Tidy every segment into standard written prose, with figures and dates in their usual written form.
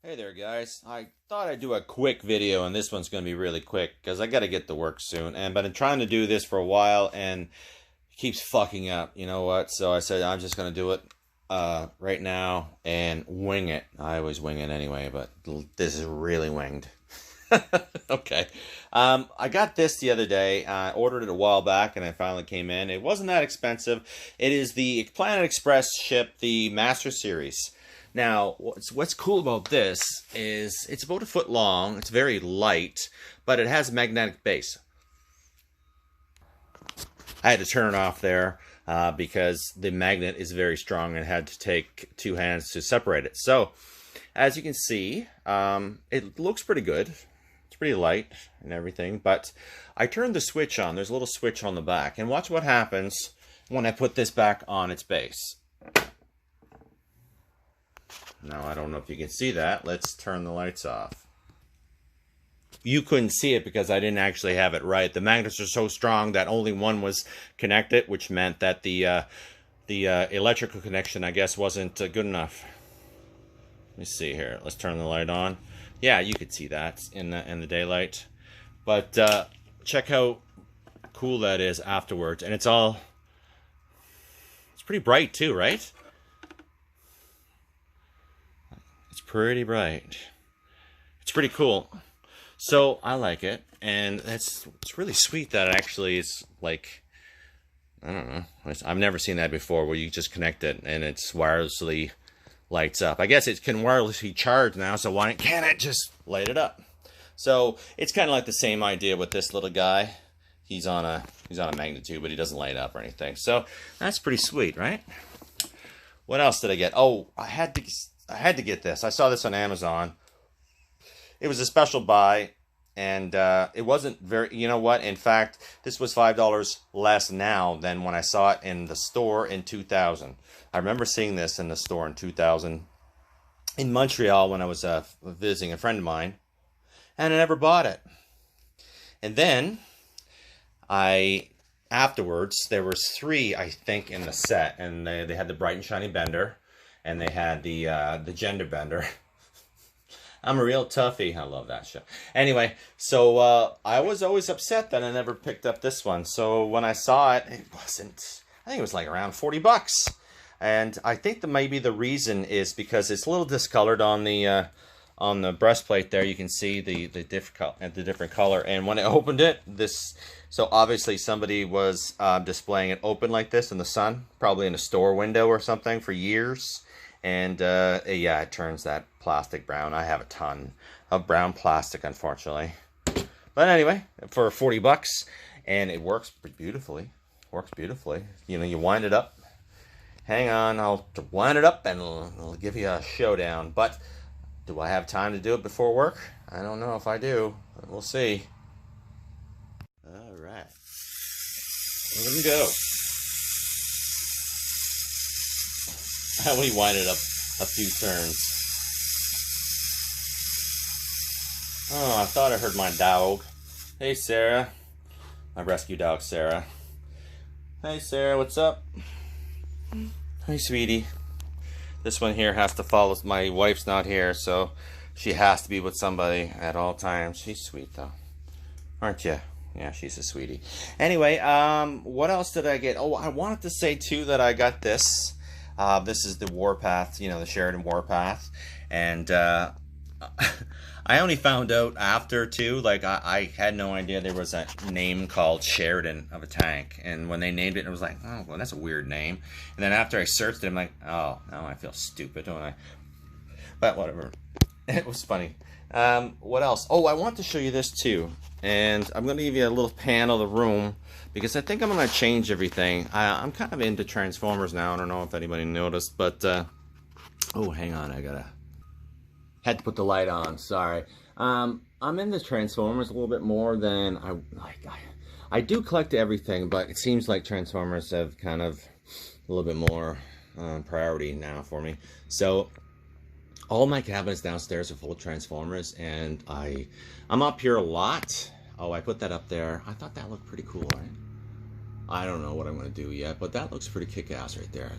Hey there guys, I thought I'd do a quick video and this one's going to be really quick because I got to get to work soon and I've been trying to do this for a while and it keeps fucking up, you know what, so I said I'm just going to do it right now and wing it. I always wing it anyway, but this is really winged. Okay, I got this the other day. I ordered it a while back and it finally came in. It wasn't that expensive. It is the Planet Express ship, the Master Series. Now, what's cool about this is it's about 1 foot long. It's very light, but it has a magnetic base. I had to turn it off there because the magnet is very strong and had to take 2 hands to separate it. So, as you can see, it looks pretty good. It's pretty light and everything, but I turned the switch on. There's a little switch on the back, and watch what happens when I put this back on its base. Now, I don't know if you can see that. Let's turn the lights off. You couldn't see it because I didn't actually have it right. The magnets are so strong that only one was connected, which meant that the electrical connection, I guess, wasn't good enough. Let me see here. Let's turn the light on. Yeah, you could see that in the daylight. But check how cool that is afterwards. And it's pretty bright too, right? Pretty bright. It's pretty cool. So I like it, and it's really sweet that it actually is like, I don't know, I've never seen that before where you just connect it and it's wirelessly lights up. I guess it can wirelessly charge now, so why can't it just light it up? So it's kind of like the same idea with this little guy. He's on a magnitude, but he doesn't light up or anything. So that's pretty sweet, right? What else did I get? Oh, I had to get this. I saw this on Amazon. It was a special buy, and it wasn't very, you know what? In fact, this was $5 less now than when I saw it in the store in 2000. I remember seeing this in the store in 2000 in Montreal when I was visiting a friend of mine, and I never bought it. And then afterwards, there was 3, I think, in the set, and they had the bright and shiny bender. And they had the gender bender. I'm a real toughie. I love that show. Anyway, so I was always upset that I never picked up this one. So when I saw it, it wasn't. I think it was like around $40. And I think that maybe the reason is because it's a little discolored on the breastplate. There you can see the different color. And when I opened it, so obviously somebody was displaying it open like this in the sun, probably in a store window or something for years. And yeah, it turns that plastic brown. I have a ton of brown plastic, unfortunately. But anyway, for $40, and it works beautifully. Works beautifully. You know, you wind it up. Hang on, I'll wind it up and I'll give you a showdown. But do I have time to do it before work? I don't know if I do. We'll see. All right. Let him go. I only wind it up a few turns. Oh, I thought I heard my dog. Hey, Sarah. My rescue dog, Sarah. Hey, Sarah, what's up? Hey, sweetie. This one here has to follow. My wife's not here, so she has to be with somebody at all times. She's sweet, though. Aren't you? Yeah, she's a sweetie. Anyway, what else did I get? Oh, I wanted to say, too, that I got this. This is the Warpath, you know, the Sheridan Warpath, and I only found out after, too, like, I had no idea there was a name called Sheridan of a tank, and when they named it, it was like, oh, well, that's a weird name, and then after I searched it, I'm like, oh, now I feel stupid, don't I? But whatever. It was funny. What else? Oh, I want to show you this, too, and I'm going to give you a little pan of the room, because I think I'm going to change everything. I'm kind of into Transformers now. I don't know if anybody noticed, but oh, hang on, had to put the light on. Sorry. I'm into Transformers a little bit more than I like. I do collect everything, but it seems like Transformers have kind of a little bit more priority now for me. So all my cabinets downstairs are full of Transformers, and I'm up here a lot. Oh, I put that up there. I thought that looked pretty cool, right? I don't know what I'm going to do yet, but that looks pretty kick-ass right there.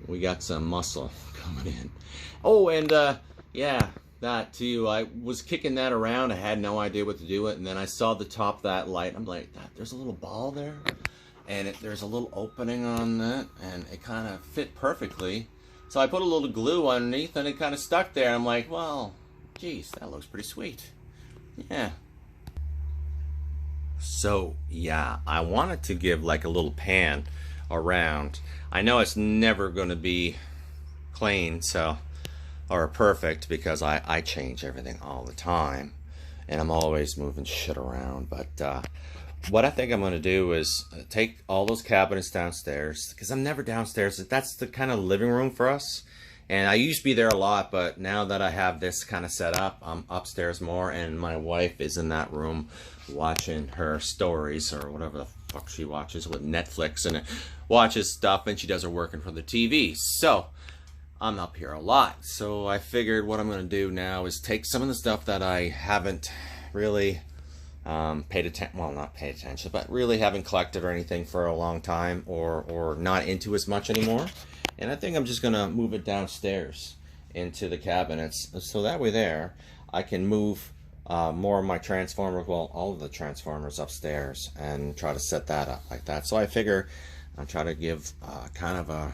We got some muscle coming in. Oh, and Yeah, that too. I was kicking that around. I had no idea what to do with it. And then I saw the top of that light. I'm like, there's a little ball there. And there's a little opening on that. And it kind of fit perfectly. So I put a little glue underneath and it kind of stuck there. I'm like, well, geez, that looks pretty sweet. Yeah. So, yeah, I wanted to give like a little pan around. I know it's never going to be clean, so, or perfect, because I change everything all the time. And I'm always moving shit around. But what I think I'm going to do is take all those cabinets downstairs, because I'm never downstairs. That's the kind of living room for us. And I used to be there a lot, but now that I have this kind of set up, I'm upstairs more, and my wife is in that room watching her stories or whatever the fuck she watches with Netflix, and watches stuff, and she does her work in front of the TV. So I'm up here a lot. So I figured what I'm going to do now is take some of the stuff that I haven't really paid attention, well, not paid attention, but really haven't collected or anything for a long time, or not into as much anymore. And I think I'm just going to move it downstairs into the cabinets. So that way there, I can move more of my transformers, well, all of the transformers upstairs, and try to set that up like that. So I figure I'll try to give kind of a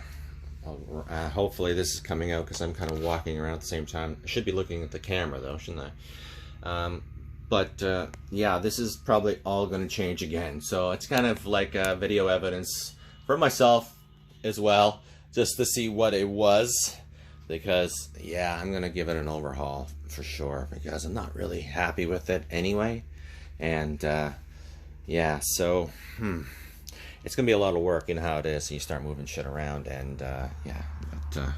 hopefully this is coming out because I'm kind of walking around at the same time. I should be looking at the camera though, shouldn't I? But yeah, this is probably all going to change again. So it's kind of like video evidence for myself as well, just to see what it was, because yeah, I'm gonna give it an overhaul for sure, because I'm not really happy with it anyway. And yeah, so it's gonna be a lot of work. You know how it is, you start moving shit around. And yeah, but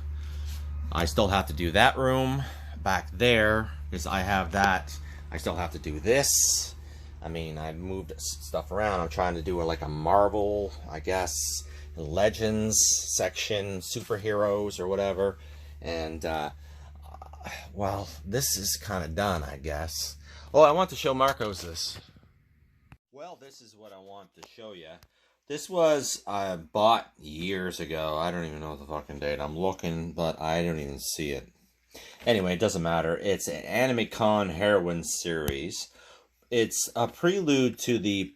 I still have to do that room back there, because I have that. I still have to do this. I mean, I moved stuff around. I'm trying to do like a Marvel, I guess, Legends section, superheroes or whatever. And well, this is kind of done, I guess. Oh, I want to show Marcos this. Well, this is what I want to show you. This was bought years ago. I don't even know the fucking date. I'm looking, but I don't even see it. Anyway, it doesn't matter. It's an Anime Con Heroine series. It's a prelude to the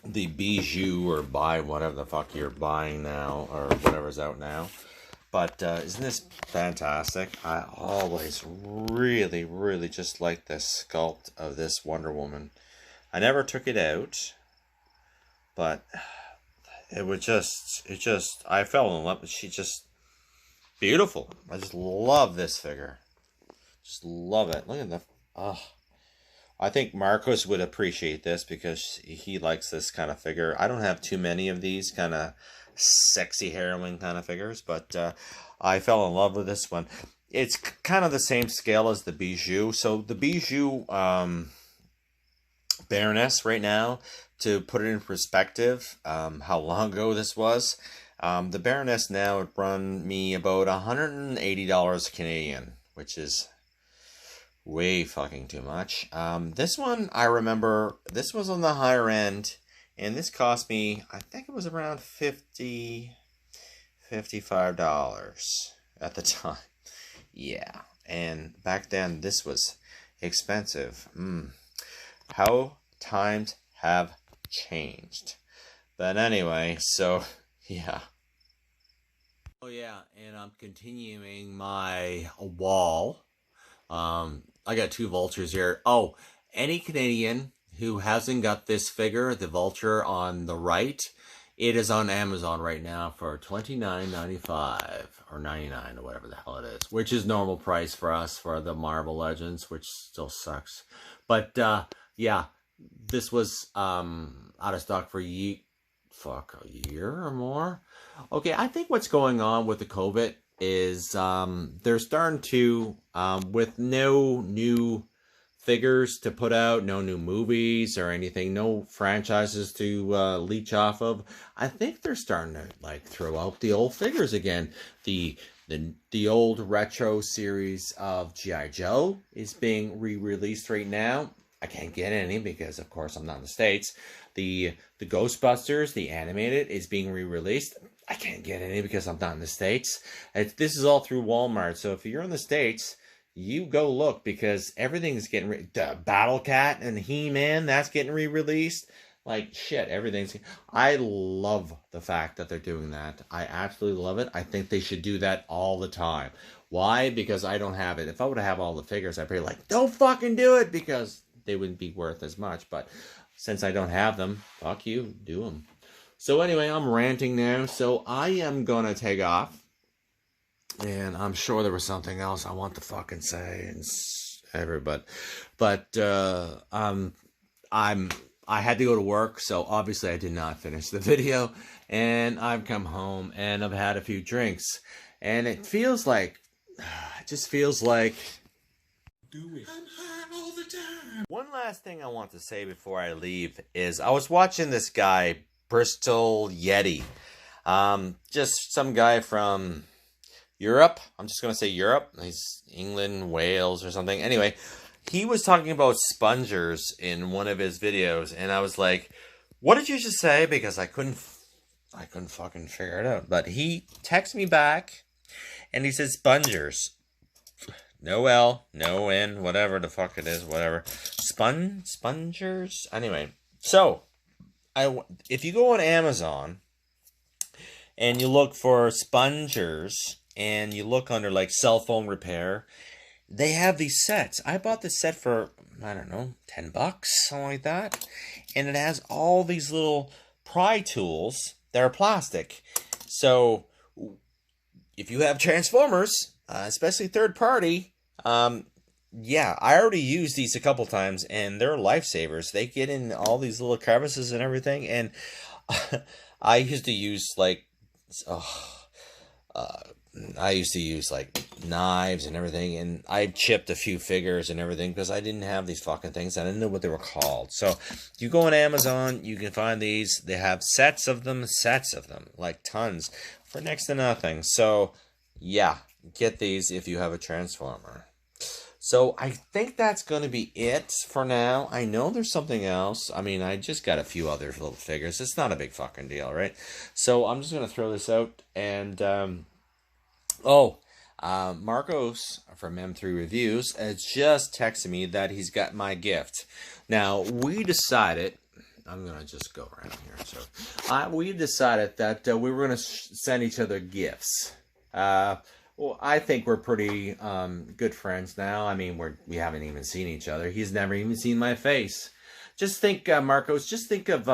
bijou, or buy whatever the fuck you're buying now, or whatever's out now. But isn't this fantastic? I always really just like the sculpt of this Wonder Woman. I never took it out, but I fell in love with. She's just beautiful. I just love this figure. Just love it. Look at the I think Marcos would appreciate this, because he likes this kind of figure. I don't have too many of these kind of sexy heroine kind of figures, but I fell in love with this one. It's kind of the same scale as the Bijou. So the Bijou Baroness right now, to put it in perspective, how long ago this was, the Baroness now would run me about $180 Canadian, which is way fucking too much. This one, I remember, this was on the higher end, and this cost me, I think it was around $55 at the time. Yeah, and back then this was expensive. How times have changed. But anyway, so yeah. Oh yeah, and I'm continuing my wall. I got two vultures here. Oh, any Canadian who hasn't got this figure, the vulture on the right, it is on Amazon right now for $29.95 or $99 or whatever the hell it is, which is normal price for us for the Marvel Legends, which still sucks. But yeah, this was out of stock for a year or more. Okay, I think what's going on with the COVID is they're starting to, with no new figures to put out, no new movies or anything, no franchises to leech off of, I think they're starting to like throw out the old figures again. The old retro series of G.I. Joe is being re-released right now. I can't get any because, of course, I'm not in the States. The Ghostbusters, the animated, is being re-released. I can't get any because I'm not in the States. This is all through Walmart. So if you're in the States, you go look, because everything's getting the Battle Cat and He-Man, that's getting re-released. Like, shit, everything's... I love the fact that they're doing that. I absolutely love it. I think they should do that all the time. Why? Because I don't have it. If I would have all the figures, I'd be like, don't fucking do it, because they wouldn't be worth as much. But since I don't have them, fuck you, do them. So anyway, I'm ranting now, so I am gonna take off. And I'm sure there was something else I want to fucking say and everybody, but I had to go to work, so obviously I did not finish the video. And I've come home and I've had a few drinks, and it feels like, it just feels like, do it. I'm high all the time. One last thing I want to say before I leave is I was watching this guy, Bristol Yeti, just some guy from Europe. I'm just going to say Europe. He's England, Wales or something. Anyway, he was talking about spongers in one of his videos. And I was like, what did you just say? Because I couldn't fucking figure it out. But he texted me back and he said spongers. No L, no N, whatever the fuck it is, whatever. Spongers? Anyway, so if you go on Amazon and you look for spongers, and you look under like cell phone repair, they have these sets. I bought this set for, I don't know, $10, something like that. And it has all these little pry tools that are plastic. So if you have Transformers, especially third party, yeah, I already used these a couple times and they're lifesavers. They get in all these little crevices and everything. And I used to use like, I used to use like knives and everything, and I chipped a few figures and everything because I didn't have these fucking things. I didn't know what they were called. So you go on Amazon, you can find these. They have sets of them, like tons, for next to nothing. So yeah, get these if you have a Transformer. So I think that's going to be it for now. I know there's something else. I mean, I just got a few other little figures. It's not a big fucking deal, right? So I'm just going to throw this out. And, Marcos from M3 Reviews has just texted me that he's got my gift. Now, we decided... I'm going to just go around here. So we decided that we were going to send each other gifts. Well, I think we're pretty good friends now. I mean, we haven't even seen each other. He's never even seen my face. Just think, Marcos, just think of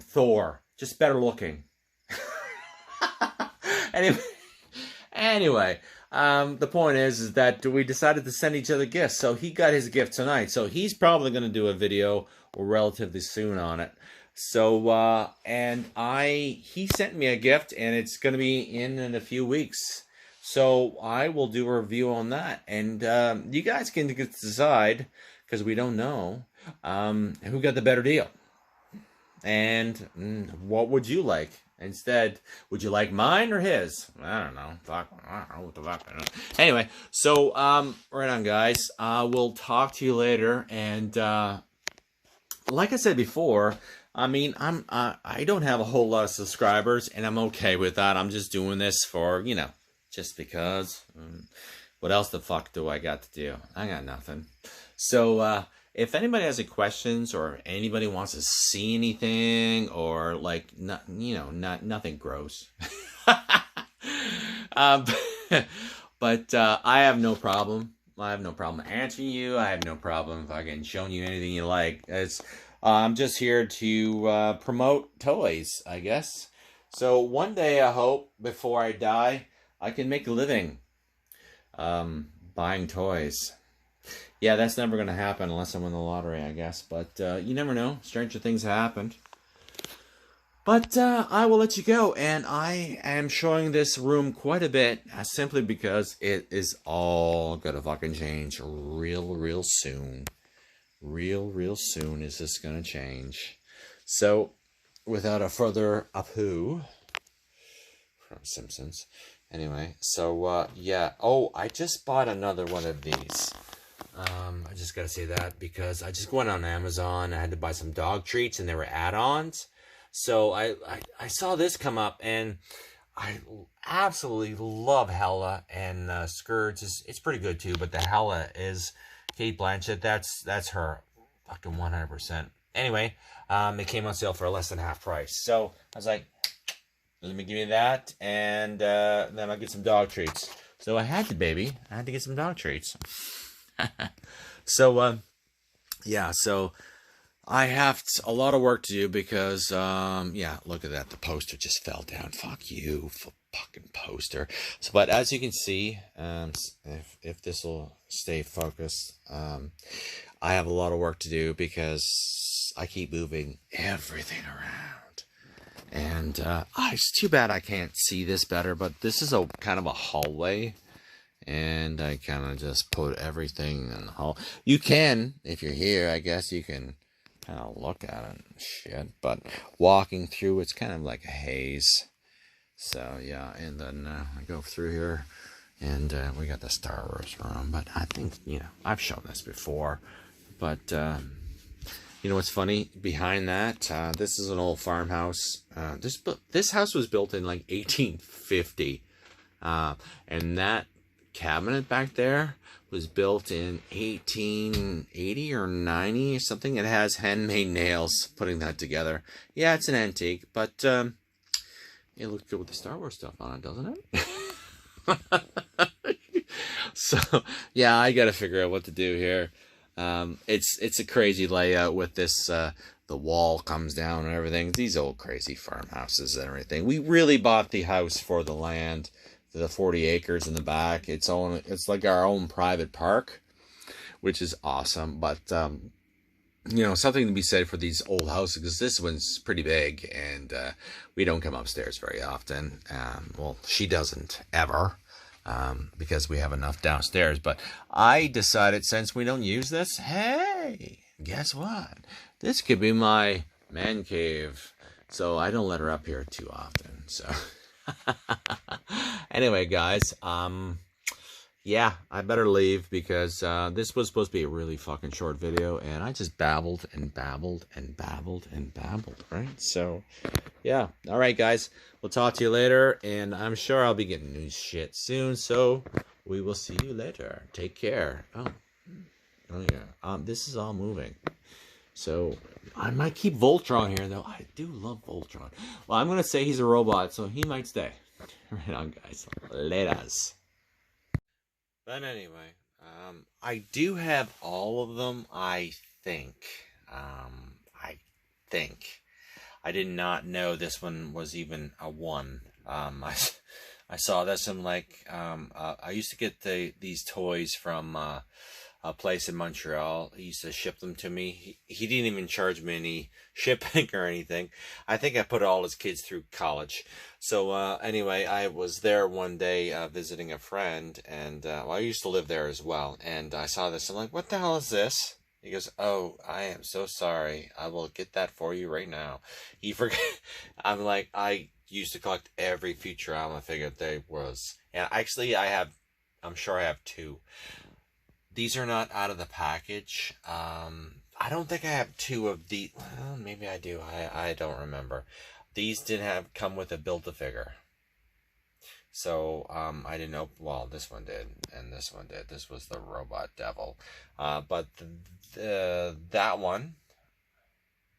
Thor. Just better looking. Anyway, the point is that we decided to send each other gifts. So he got his gift tonight. So he's probably going to do a video relatively soon on it. So, he sent me a gift, and it's going to be in a few weeks. So I will do a review on that. And you guys can decide, because we don't know, who got the better deal. And what would you like? Instead, would you like mine or his? I don't know. Fuck. I don't know what the fuck. I don't know. Anyway, so, right on, guys. We'll talk to you later. And, like I said before, I mean, I don't have a whole lot of subscribers, and I'm okay with that. I'm just doing this for, you know, just because. What else the fuck do I got to do? I got nothing. So, if anybody has any questions, or anybody wants to see anything, or like, nothing gross. But I have no problem. I have no problem answering you. I have no problem fucking showing you anything you like. I'm just here to promote toys, I guess. So one day, I hope, before I die, I can make a living buying toys. Yeah, that's never going to happen unless I win the lottery, I guess. But you never know. Stranger things have happened. But I will let you go. And I am showing this room quite a bit, simply because it is all going to fucking change real soon. Real soon is this going to change. So, without a further ado, from Simpsons. Anyway, so, yeah. Oh, I just bought another one of these. I just gotta say that because I just went on Amazon. I had to buy some dog treats and they were add-ons. So I saw this come up, and I absolutely love Hella, and Skirts it's pretty good too. But the Hella is Kate Blanchett. That's her, fucking 100%. Anyway, it came on sale for less than half price. So I was like, let me give you that, and then I'll get some dog treats. So I had to, baby. I had to get some dog treats. So yeah. So I have a lot of work to do because, yeah, look at that. The poster just fell down. Fuck you, fucking poster. So, but as you can see, if this will stay focused, I have a lot of work to do because I keep moving everything around. And it's too bad I can't see this better, but this is a kind of a hallway. And I kind of just put everything in the hall. You can, if you're here, I guess you can kind of look at it and shit, but walking through, it's kind of like a haze. So yeah, and then I go through here, and we got the Star Wars room. But I think, you know, I've shown this before, but you know what's funny behind that? This is an old farmhouse. This house was built in like 1850, and that cabinet back there was built in 1880 or 90 or something. It has handmade nails putting that together. Yeah, it's an antique, but it looks good with the Star Wars stuff on it, doesn't it? So yeah, I gotta figure out what to do here. It's a crazy layout with this. The wall comes down and everything. These old crazy farmhouses and everything. We really bought the house for the land. The 40 acres in the back. It's like our own private park, which is awesome. But you know, something to be said for these old houses, because this one's pretty big, and we don't come upstairs very often. Well, she doesn't ever, because we have enough downstairs. But I decided, since we don't use this, hey, guess what? This could be my man cave. So I don't let her up here too often. So. Anyway, guys, yeah, I better leave because this was supposed to be a really fucking short video, and I just babbled and babbled and babbled and babbled, right? So, yeah. All right, guys, we'll talk to you later, and I'm sure I'll be getting new shit soon, so we will see you later. Take care. Oh yeah. This is all moving. So, I might keep Voltron here, though. I do love Voltron. Well, I'm going to say he's a robot, so he might stay. Right on, guys. Laters. But anyway, I do have all of them, I think. I think. I did not know this one was even a 1. I saw this, I'm like, I used to get these toys from a place in Montreal. He used to ship them to me. He didn't even charge me any shipping or anything. I think I put all his kids through college. So anyway, I was there one day visiting a friend, and well, I used to live there as well. And I saw this. I'm like, what the hell is this? He goes, oh, I am so sorry. I will get that for you right now. He forgot. I'm like, I used to collect every Futurama figure there was. And actually, I'm sure I have 2. These are not out of the package. I don't think I have 2 of the. Well, maybe I do. I don't remember. These didn't come with a Build-A-Figure. So I didn't know. Well, this one did, and this one did. This was the Robot Devil. But that one,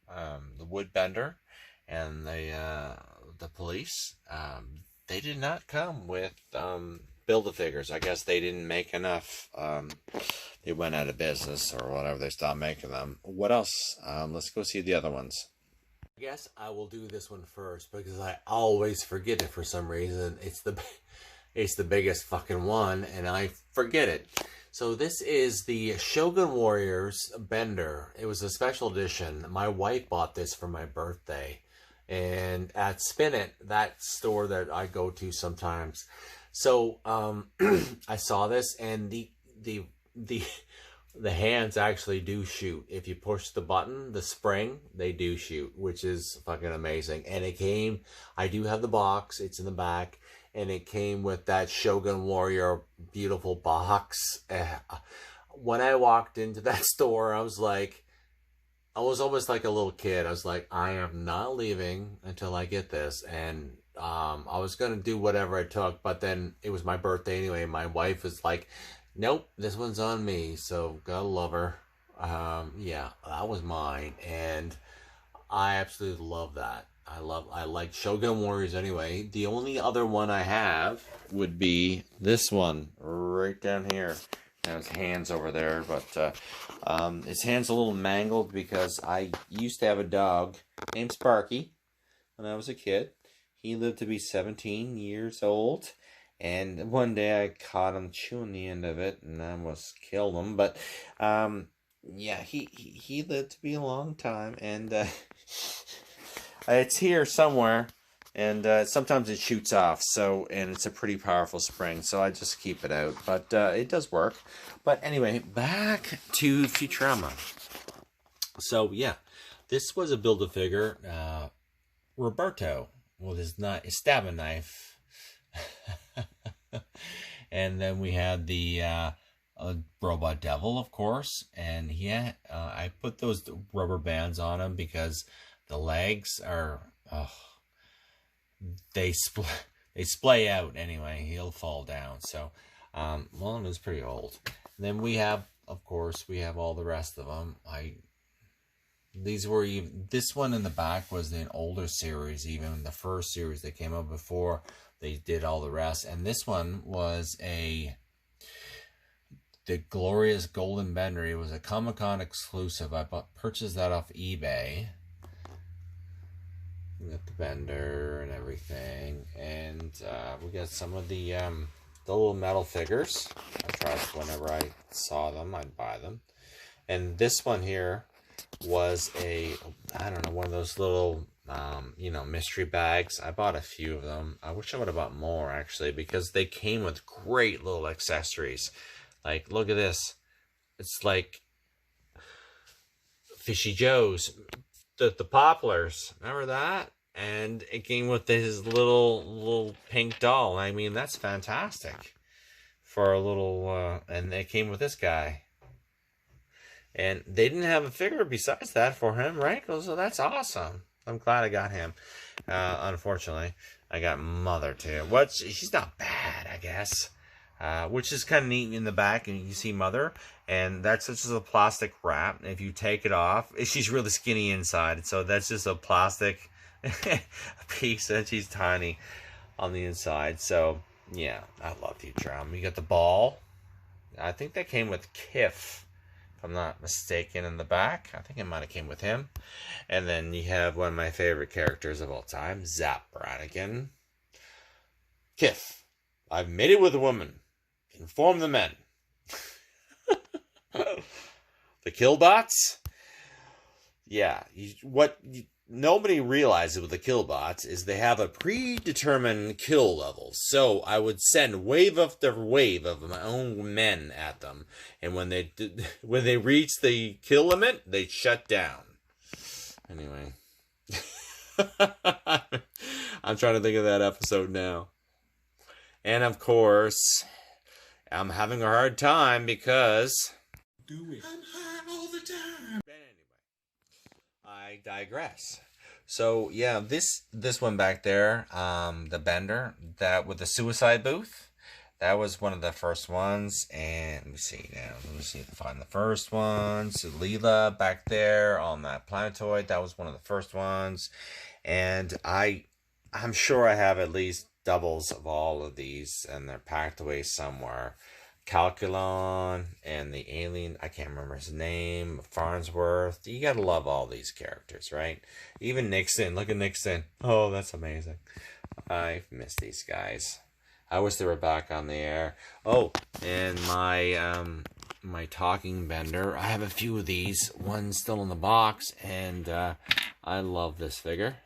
the Woodbender, and the police, they did not come with Build-A-Figures. I guess they didn't make enough. They went out of business or whatever. They stopped making them. What else? Let's go see the other ones. I guess I will do this one first because I always forget it for some reason. It's the biggest fucking one, and I forget it. So this is the Shogun Warriors Bender. It was a special edition. My wife bought this for my birthday, and at Spin It, that store that I go to sometimes. So I saw this, and the hands actually do shoot. If you push the button, the spring, they do shoot, which is fucking amazing. And it came, I do have the box, it's in the back, and it came with that Shogun Warrior beautiful box. When I walked into that store, I was almost like a little kid. I was like, I am not leaving until I get this. And I was gonna do whatever I took, but then it was my birthday anyway. My wife was like, "Nope, this one's on me." So gotta love her. Yeah, that was mine, and I absolutely love that. I like Shogun Warriors anyway. The only other one I have would be this one right down here. Now his hand's over there, but his hand's a little mangled because I used to have a dog named Sparky when I was a kid. He lived to be 17 years old, and one day I caught him chewing the end of it, and I almost killed him. But yeah, he lived to be a long time, and it's here somewhere, and sometimes it shoots off. So, and it's a pretty powerful spring, so I just keep it out. But it does work. But anyway, back to Futurama. So yeah, this was a Build-A-Figure. Roberto with his stabbing knife. And then we had the Robot Devil, of course, and I put those rubber bands on him because the legs are they splay out anyway. He'll fall down. So well, it was pretty old. And then we have, of course, all the rest of them. This one in the back was an older series, even the first series that came out before they did all the rest. And this one was the Glorious Golden Bender. It was a Comic-Con exclusive. I purchased that off eBay. We got the Bender and everything. And we got some of the little metal figures. I tried whenever I saw them, I'd buy them. And this one here was I don't know, one of those little mystery bags. I bought a few of them. I wish I would have bought more, actually, because they came with great little accessories. Like, look at this. It's like Fishy Joe's, the Poplars. Remember that? And it came with his little pink doll. I mean, that's fantastic for a little. And it came with this guy. And they didn't have a figure besides that for him, right? So that's awesome. I'm glad I got him. Unfortunately, I got Mother too. She's not bad, I guess. Which is kind of neat in the back, and you see Mother, and that's just a plastic wrap. If you take it off, she's really skinny inside, so that's just a plastic piece, and she's tiny on the inside. So yeah, I love Futurama. You got the ball. I think that came with Kiff, if I'm not mistaken, in the back. I think it might have came with him. And then you have one of my favorite characters of all time, Zap Brannigan. Kiff, I've mated with a woman. Inform the men. The Killbots? Yeah, nobody realizes with the Killbots is they have a predetermined kill level. So I would send wave after wave of my own men at them, and when they reach the kill limit, they shut down. Anyway, I'm trying to think of that episode now. And of course, I'm having a hard time because I'm high all the time. But anyway, I digress. So yeah, this one back there, the Bender, that with the suicide booth, that was one of the first ones. And let me see now. Let me see if I find the first ones. So Leela back there on that planetoid, that was one of the first ones. And I'm sure I have at least doubles of all of these, and they're packed away somewhere. Calculon and the alien, I can't remember his name, Farnsworth. You gotta love all these characters, right? Even Nixon, look at Nixon. Oh, that's amazing. I miss these guys. I wish they were back on the air. Oh, and my talking Bender, I have a few of these. One's still in the box, and I love this figure.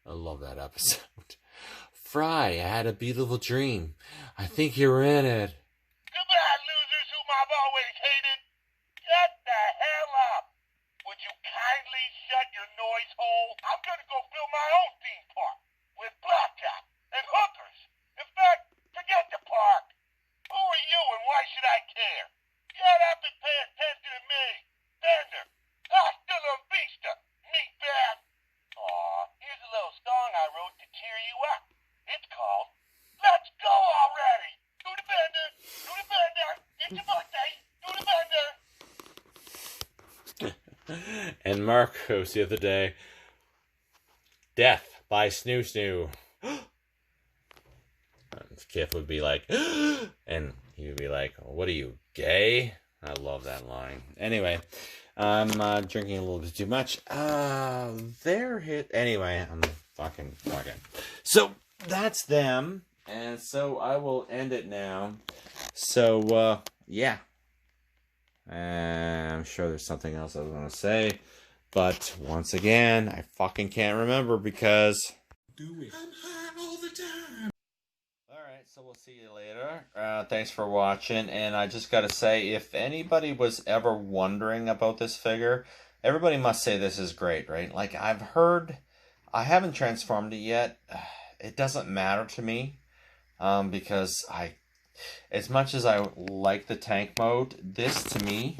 I love that episode. Fry, I had a beautiful dream. I think you're in it. Goodbye, losers whom I've always hated. Shut the hell up. Would you kindly shut your noise hole? I'm gonna go fill my own theme park. It's your birthday. Do the bender. And Marcos the other day, Death by Snoo Snoo. Kif would be like, and he would be like, what are you, gay? I love that line. Anyway, I'm drinking a little bit too much. Anyway, I'm fucking. So, that's them. And so, I will end it now. So, yeah. I'm sure there's something else I was going to say. But, once again, I fucking can't remember because... I'm high all the time. Alright, so we'll see you later. Thanks for watching. And I just got to say, if anybody was ever wondering about this figure, everybody must say this is great, right? Like, I've heard... I haven't transformed it yet. It doesn't matter to me. Because as much as I like the tank mode, this to me...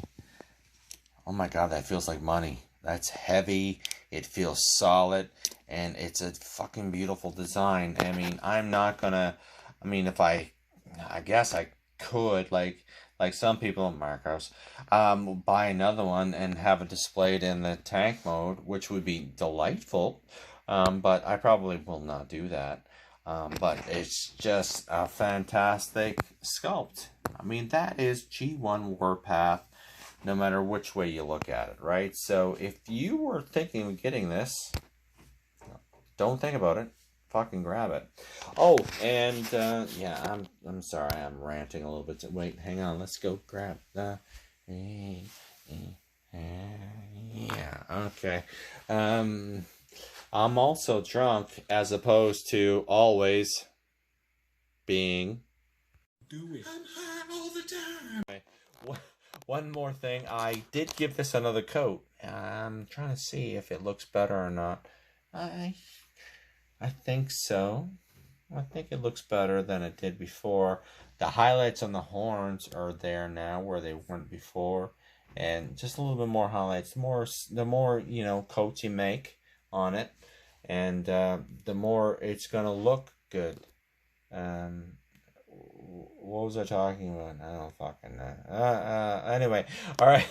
Oh my god, that feels like money. That's heavy, it feels solid, and it's a fucking beautiful design. I mean, I'm not gonna, if I guess I could, like some people, Marcos, buy another one and have it displayed in the tank mode, which would be delightful, but I probably will not do that. But it's just a fantastic sculpt. I mean, that is G1 Warpath. No matter which way you look at it, right? So if you were thinking of getting this, don't think about it. Fucking grab it. Oh, and yeah, I'm sorry, I'm ranting a little bit. Wait, hang on. Let's go grab the. Yeah, okay. I'm also drunk, as opposed to always being. Do it. I'm high all the time. One more thing, I did give this another coat. I'm trying to see if it looks better or not. I think so. I think it looks better than it did before. The highlights on the horns are there now where they weren't before. And just a little bit more highlights. The more coats you make on it. And the more it's going to look good. What was I talking about? I don't fucking know. Anyway, all right.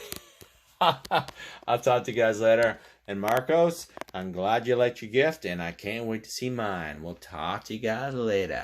I'll talk to you guys later. And Marcos, I'm glad you liked your gift, and I can't wait to see mine. We'll talk to you guys later.